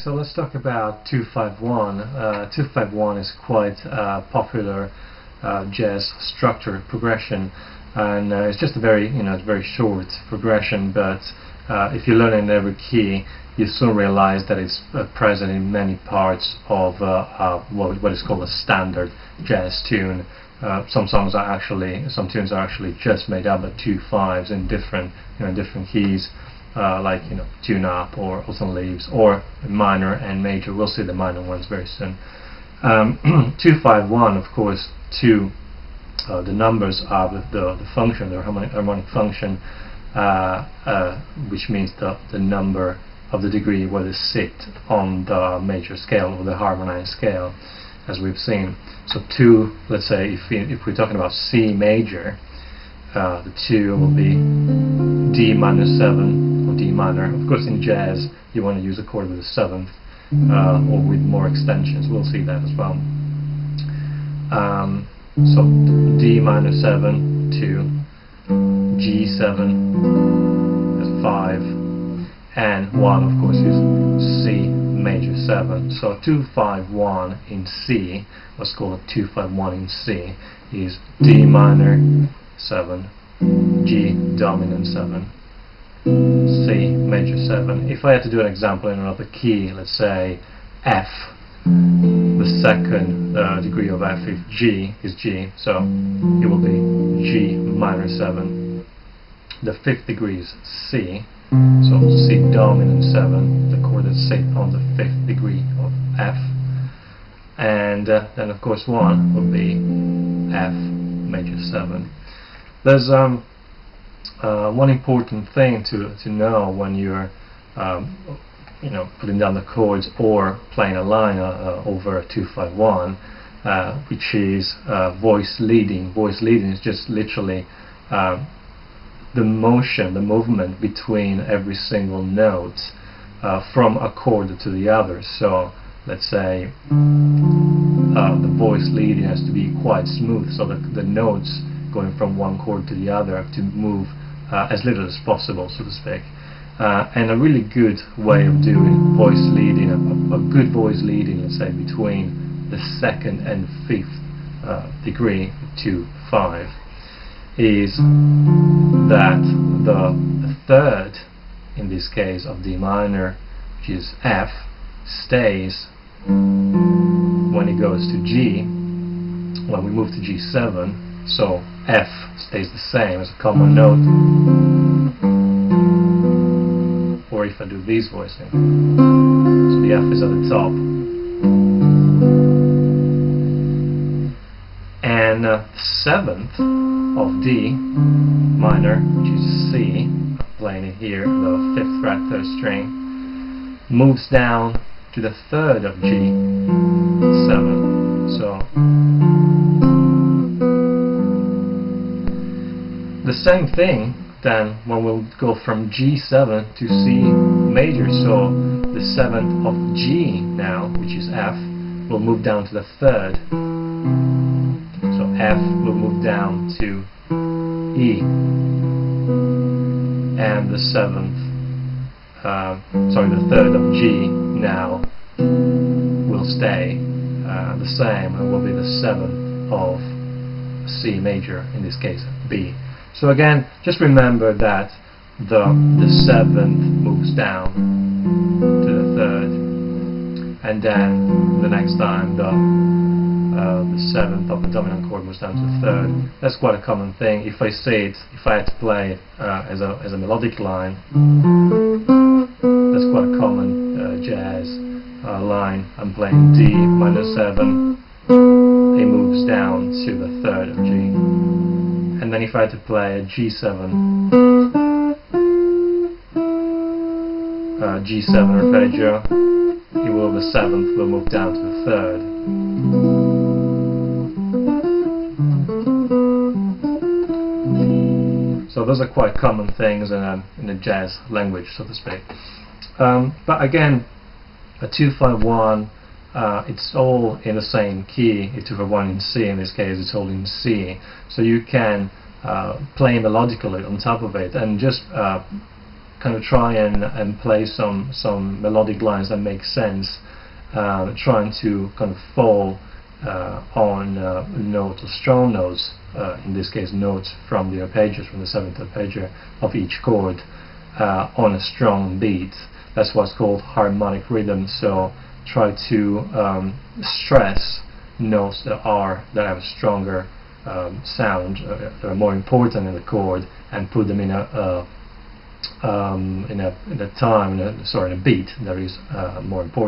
so let's talk about 251. 251 is quite popular jazz structure progression, and it's just a very, it's very short progression. But if you learn it in every key, you soon realize that it's present in many parts of what is called a standard jazz tune. Some tunes are actually just made up of 2 5s in different, different keys. Like tune up or Autumn Leaves, or minor and major. We'll see the minor ones very soon. 251, of course, the numbers of the function, the harmonic function, which means the number of the degree where they sit on the major scale or the harmonized scale, as we've seen. So 2, let's say if we're talking about C major, the 2 will be D minor 7 or D minor. Of course, in jazz you want to use a chord with a 7th or with more extensions. We'll see that as well. So D minor 7 to G7, that's 5, and 1, of course, is C major 7. So 251 in C, what's called a 251 in C, is D minor 7, G dominant 7, C major 7. If I had to do an example in another key, let's say F, the second degree of F is G, so it will be G minor 7. The 5th degree is C, so C dominant 7, the chord that sits on the 5th degree of F. And then of course 1 will be F major 7. There's one important thing to know when you're putting down the chords or playing a line over a 251, which is voice leading. Voice leading is just literally the movement between every single note from a chord to the other. So let's say the voice leading has to be quite smooth, so the notes going from one chord to the other have to move as little as possible, so to speak. And a really good way of doing voice leading, a good voice leading, let's say, between the 2nd and 5th degree, 2 5, is that the 3rd, in this case, of D minor, which is F, stays when it goes to G. When we move to G7, so F stays the same as a common note. Or if I do these voicing, so the F is at the top, and 7th of D minor, which is C, I'm playing it here, the 5th fret, 3rd string, moves down to the 3rd of G7. So the same thing then when we'll go from G7 to C major. So the 7th of G now, which is F, will move down to the 3rd. So F will move down to E, and the 3rd of G now will stay the same, and will be the 7th of C major, in this case B. So again, just remember that the 7th moves down to the 3rd, and then the next time the 7th of the dominant chord moves down to the 3rd. That's quite a common thing. If I say it, if I had to play it as a melodic line, that's quite a common jazz line. I'm playing D minor 7, it moves down to the 3rd of G. And then if I had to play a G7 arpeggio, the 7th will move down to the 3rd. So those are quite common things in the jazz language, so to speak. But again, a 251, it's all in the same key. A 251 in C, in this case, it's all in C. So you can play melodically on top of it, and just kind of try and play some melodic lines that make sense, trying to kind of fall on notes or strong notes, in this case notes from the arpeggios, from the seventh arpeggio of each chord, on a strong beat. That's what's called harmonic rhythm. So try to stress notes that have a stronger sound, that are more important in the chord, and put them in a beat that is more important.